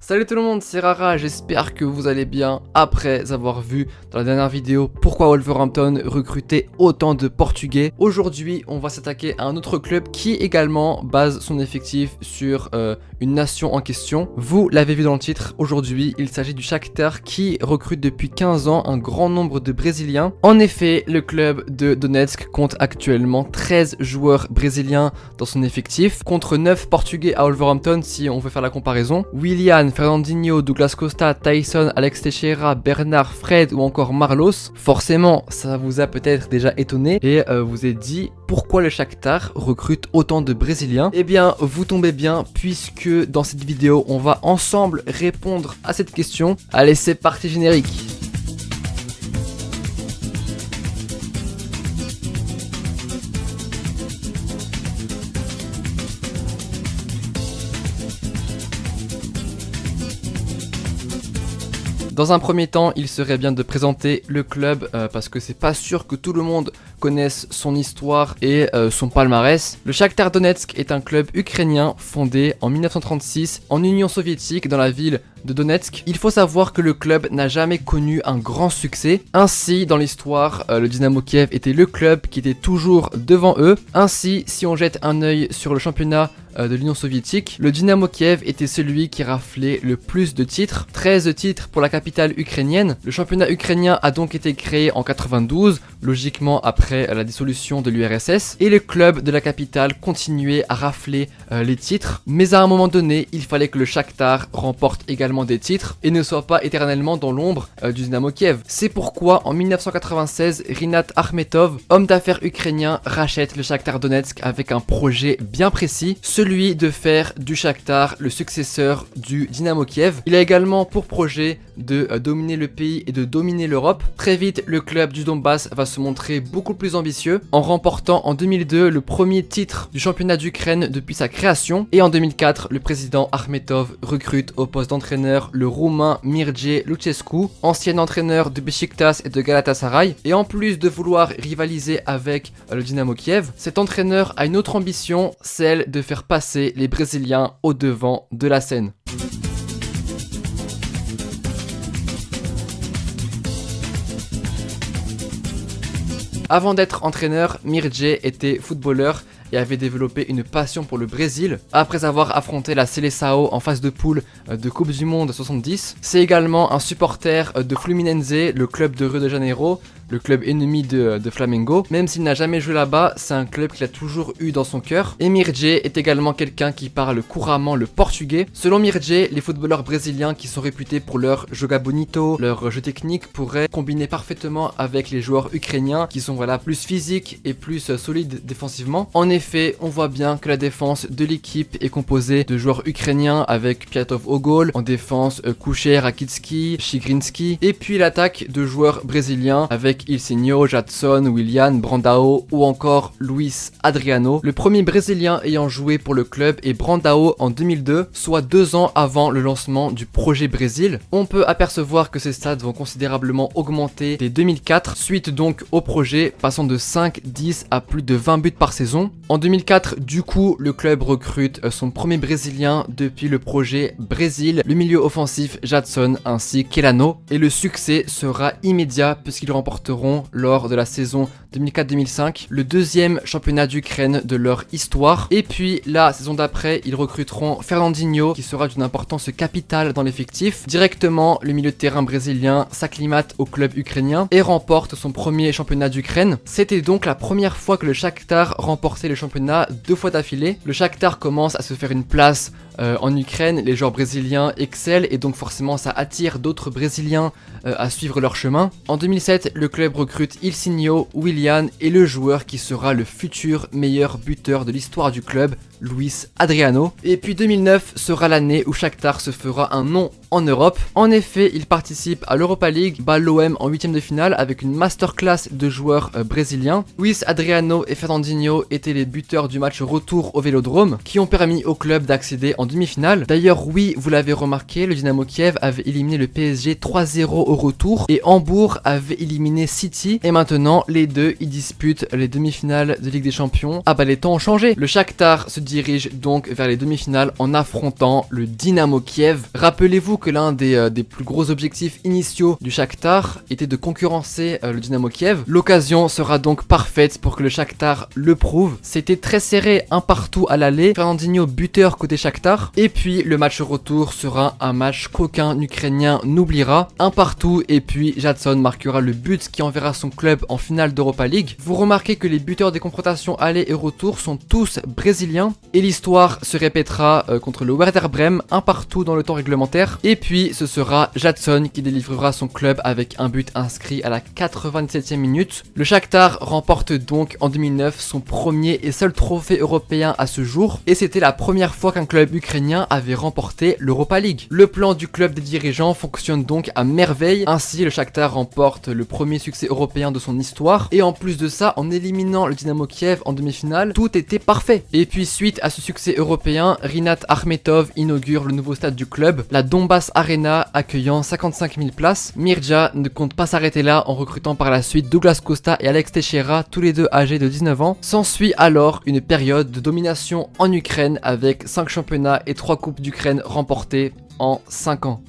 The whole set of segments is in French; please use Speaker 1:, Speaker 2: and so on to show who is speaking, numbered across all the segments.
Speaker 1: Salut tout le monde, c'est Rara, j'espère que vous allez bien après avoir vu dans la dernière vidéo pourquoi Wolverhampton recrutait autant de Portugais. Aujourd'hui, on va s'attaquer à un autre club qui également base son effectif sur une nation en question. Vous l'avez vu dans le titre, aujourd'hui il s'agit du Shakhtar qui recrute depuis 15 ans un grand nombre de Brésiliens. En effet, le club de Donetsk compte actuellement 13 joueurs brésiliens dans son effectif contre 9 Portugais à Wolverhampton si on veut faire la comparaison. Willian, Fernandinho, Douglas Costa, Tyson, Alex Teixeira, Bernard, Fred ou encore Marlos. Forcément, ça vous a peut-être déjà étonné et vous êtes dit pourquoi le Shakhtar recrute autant de Brésiliens. Eh bien, vous tombez bien puisque dans cette vidéo, on va ensemble répondre à cette question. Allez, c'est parti générique. Dans un premier temps, il serait bien de présenter le club parce que c'est pas sûr que tout le monde connaisse son histoire et son palmarès. Le Shakhtar Donetsk est un club ukrainien fondé en 1936 en Union soviétique dans la ville de Donetsk. Il faut savoir que le club n'a jamais connu un grand succès. Ainsi, dans l'histoire, le Dynamo Kiev était le club qui était toujours devant eux. Ainsi, si on jette un œil sur le championnat de l'Union soviétique, le Dynamo Kiev était celui qui raflait le plus de titres, 13 titres pour la capitale ukrainienne. Le championnat ukrainien a donc été créé en 92, logiquement après la dissolution de l'URSS, et le club de la capitale continuait à rafler les titres, mais à un moment donné, il fallait que le Shakhtar remporte également des titres et ne soit pas éternellement dans l'ombre du Dynamo Kiev. C'est pourquoi en 1996, Rinat Akhmetov, homme d'affaires ukrainien, rachète le Shakhtar Donetsk avec un projet bien précis, celui de faire du Shakhtar le successeur du Dynamo Kiev. Il a également pour projet de dominer le pays et de dominer l'Europe. Très vite, le club du Donbass va se montrer beaucoup plus ambitieux en remportant en 2002 le premier titre du championnat d'Ukraine depuis sa création. Et en 2004, le président Akhmetov recrute au poste d'entraîneur le roumain Mircea Lucescu, ancien entraîneur de Beşiktaş et de Galatasaray. Et en plus de vouloir rivaliser avec le Dynamo Kiev, cet entraîneur a une autre ambition, celle de faire passer les Brésiliens au devant de la scène. Avant d'être entraîneur, Mircea était footballeur et avait développé une passion pour le Brésil après avoir affronté la Seleção en phase de poule de Coupe du Monde 70. C'est également un supporter de Fluminense, le club de Rio de Janeiro, le club ennemi de Flamengo. Même s'il n'a jamais joué là-bas, c'est un club qu'il a toujours eu dans son cœur. Et Mircea est également quelqu'un qui parle couramment le portugais. Selon Mircea, les footballeurs brésiliens qui sont réputés pour leur joga bonito, leur jeu technique, pourraient combiner parfaitement avec les joueurs ukrainiens qui sont plus physiques et plus solides défensivement. En effet, on voit bien que la défense de l'équipe est composée de joueurs ukrainiens avec Piatov au goal, en défense Kucher, Rakicki, Chigrinski, et puis l'attaque de joueurs brésiliens avec Ilsinho, Jadson, Willian, Brandao ou encore Luis Adriano. Le premier brésilien ayant joué pour le club est Brandao en 2002, soit 2 ans avant le lancement du projet Brésil. On peut apercevoir que ses stats vont considérablement augmenter dès 2004, suite donc au projet, passant de 5, 10 à plus de 20 buts par saison. En 2004, du coup, le club recrute son premier Brésilien depuis le projet Brésil, le milieu offensif Jadson ainsi qu'Elano. Et le succès sera immédiat puisqu'ils remporteront lors de la saison 2004-2005 le deuxième championnat d'Ukraine de leur histoire. Et puis la saison d'après, ils recruteront Fernandinho qui sera d'une importance capitale dans l'effectif. Directement, le milieu de terrain brésilien s'acclimate au club ukrainien et remporte son premier championnat d'Ukraine. C'était donc la première fois que le Shakhtar remportait le championnat 2 fois d'affilée. Le Shakhtar commence à se faire une place en Ukraine, les joueurs brésiliens excellent et donc forcément ça attire d'autres Brésiliens à suivre leur chemin. En 2007, le club recrute Ilsinho, Willian et le joueur qui sera le futur meilleur buteur de l'histoire du club, Luis Adriano. Et puis 2009 sera l'année où Shakhtar se fera un nom en Europe. En effet, il participe à l'Europa League, bat l'OM en 8ème de finale avec une masterclass de joueurs brésiliens. Luis Adriano et Fernandinho étaient les buteurs du match retour au Vélodrome qui ont permis au club d'accéder en demi-finale. D'ailleurs, oui, vous l'avez remarqué, le Dynamo Kiev avait éliminé le PSG 3-0 au retour et Hambourg avait éliminé City et maintenant les deux y disputent les demi-finales de Ligue des Champions. Ah bah les temps ont changé. Le Shakhtar se dirige donc vers les demi-finales en affrontant le Dynamo Kiev. Rappelez-vous que l'un des plus gros objectifs initiaux du Shakhtar était de concurrencer le Dynamo Kiev. L'occasion sera donc parfaite pour que le Shakhtar le prouve. C'était très serré, un partout à l'aller. Fernandinho buteur côté Shakhtar. Et puis le match retour sera un match qu'aucun Ukrainien n'oubliera. Un partout et puis Jadson marquera le but qui enverra son club en finale d'Europa League. Vous remarquez que les buteurs des confrontations aller et retour sont tous brésiliens. Et l'histoire se répétera contre le Werder Bremen, un partout dans le temps réglementaire. Et puis ce sera Jadson qui délivrera son club avec un but inscrit à la 97e minute. Le Shakhtar remporte donc en 2009 son premier et seul trophée européen à ce jour. Et c'était la première fois qu'un club ukrainien avait remporté l'Europa League. Le plan du club des dirigeants fonctionne donc à merveille. Ainsi le Shakhtar remporte le premier succès européen de son histoire. Et en plus de ça, en éliminant le Dynamo Kiev en demi-finale, tout était parfait. Et puis suite à ce succès européen, Rinat Akhmetov inaugure le nouveau stade du club, la Donbass Arena, accueillant 55 000 places. Mirja ne compte pas s'arrêter là en recrutant par la suite Douglas Costa et Alex Teixeira, tous les deux âgés de 19 ans. S'ensuit alors une période de domination en Ukraine avec 5 championnats et 3 coupes d'Ukraine remportées en 5 ans.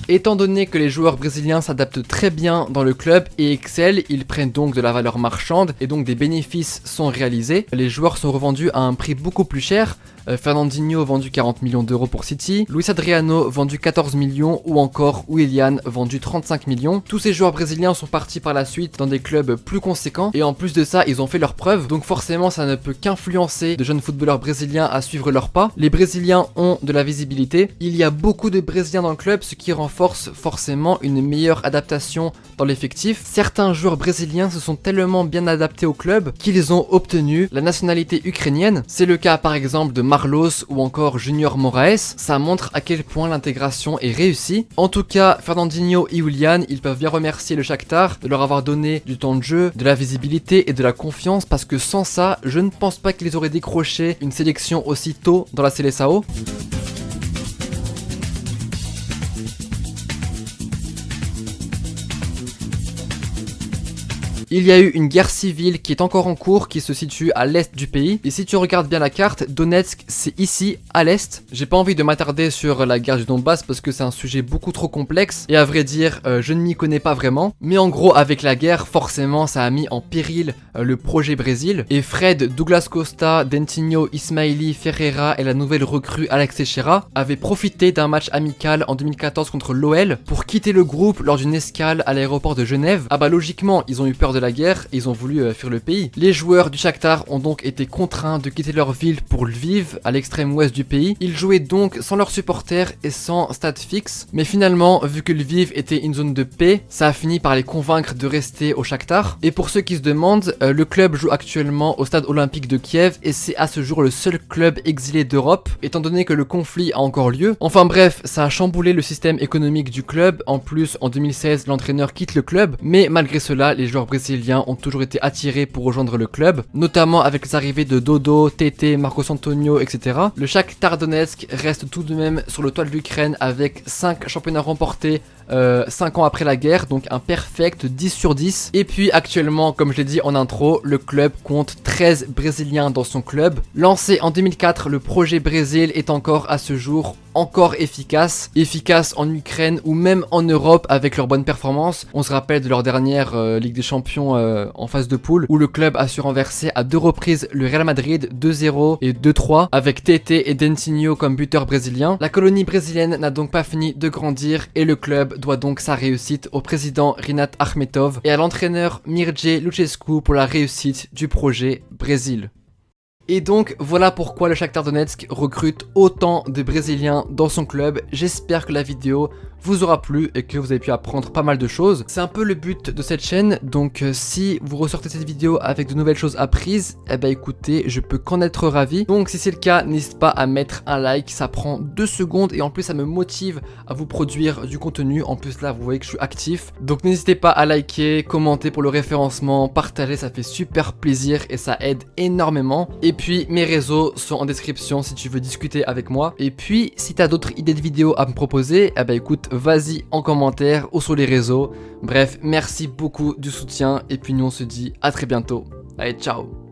Speaker 1: Étant donné que les joueurs brésiliens s'adaptent très bien dans le club et excellent, ils prennent donc de la valeur marchande et donc des bénéfices sont réalisés. Les joueurs sont revendus à un prix beaucoup plus cher. Fernandinho vendu 40 millions d'euros pour City, Luis Adriano vendu 14 millions ou encore Willian vendu 35 millions. Tous ces joueurs brésiliens sont partis par la suite dans des clubs plus conséquents et en plus de ça ils ont fait leurs preuves, donc forcément ça ne peut qu'influencer de jeunes footballeurs brésiliens à suivre leurs pas. Les Brésiliens ont de la visibilité, il y a beaucoup de Brésiliens dans le club, ce qui renforce forcément une meilleure adaptation dans l'effectif. Certains joueurs brésiliens se sont tellement bien adaptés au club qu'ils ont obtenu la nationalité ukrainienne. C'est le cas par exemple de Marlos ou encore Junior Moraes. Ça montre à quel point l'intégration est réussie. En tout cas, Fernandinho et Willian, ils peuvent bien remercier le Shakhtar de leur avoir donné du temps de jeu, de la visibilité et de la confiance, parce que sans ça, je ne pense pas qu'ils auraient décroché une sélection aussi tôt dans la Seleção. Il y a eu une guerre civile qui est encore en cours, qui se situe à l'est du pays. Et si tu regardes bien la carte, Donetsk c'est ici, à l'est. J'ai pas envie de m'attarder sur la guerre du Donbass parce que c'est un sujet beaucoup trop complexe. Et à vrai dire, je ne m'y connais pas vraiment. Mais en gros, avec la guerre, forcément, ça a mis en péril le projet Brésil. Et Fred, Douglas Costa, Dentinho, Ismaili, Ferreira et la nouvelle recrue Alex Teixeira avaient profité d'un match amical en 2014 contre l'OL pour quitter le groupe lors d'une escale à l'aéroport de Genève. Ah bah logiquement, ils ont eu peur de la guerre et ils ont voulu fuir le pays. Les joueurs du Shakhtar ont donc été contraints de quitter leur ville pour Lviv, à l'extrême ouest du pays. Ils jouaient donc sans leurs supporters et sans stade fixe. Mais finalement, vu que Lviv était une zone de paix, ça a fini par les convaincre de rester au Shakhtar. Et pour ceux qui se demandent, le club joue actuellement au stade olympique de Kiev et c'est à ce jour le seul club exilé d'Europe, étant donné que le conflit a encore lieu. Enfin bref, ça a chamboulé le système économique du club. En plus, en 2016, l'entraîneur quitte le club. Mais malgré cela, les joueurs brésiliens ont toujours été attirés pour rejoindre le club, notamment avec les arrivées de Dodo, Tété, Marcos Antonio, etc. Le Shakhtar Donetsk reste tout de même sur le toit de l'Ukraine avec 5 championnats remportés 5 ans après la guerre, donc un perfect 10 sur 10. Et puis actuellement, comme je l'ai dit en intro, le club compte 13 Brésiliens dans son club. Lancé en 2004, le projet Brésil est encore à ce jour encore efficace en Ukraine ou même en Europe avec leurs bonnes performances. On se rappelle de leur dernière Ligue des Champions en phase de poule où le club a su renverser à 2 reprises le Real Madrid 2-0 et 2-3 avec Tété et Dentinho comme buteurs brésiliens. La colonie brésilienne n'a donc pas fini de grandir et le club doit donc sa réussite au président Rinat Akhmetov et à l'entraîneur Mirje Lucescu pour la réussite du projet Brésil. Et donc voilà pourquoi le Shakhtar Donetsk recrute autant de Brésiliens dans son club. J'espère que la vidéo vous aura plu et que vous avez pu apprendre pas mal de choses. C'est un peu le but de cette chaîne, donc si vous ressortez cette vidéo avec de nouvelles choses apprises, eh ben écoutez, je peux qu'en être ravi. Donc si c'est le cas, n'hésitez pas à mettre un like, ça prend 2 secondes et en plus ça me motive à vous produire du contenu. En plus là vous voyez que je suis actif, donc n'hésitez pas à liker, commenter pour le référencement, partager, ça fait super plaisir et ça aide énormément. Et puis mes réseaux sont en description si tu veux discuter avec moi. Et puis si t'as d'autres idées de vidéos à me proposer, eh ben écoute, écoute, vas-y en commentaire ou sur les réseaux. Bref, merci beaucoup du soutien et puis nous on se dit à très bientôt. Allez, ciao.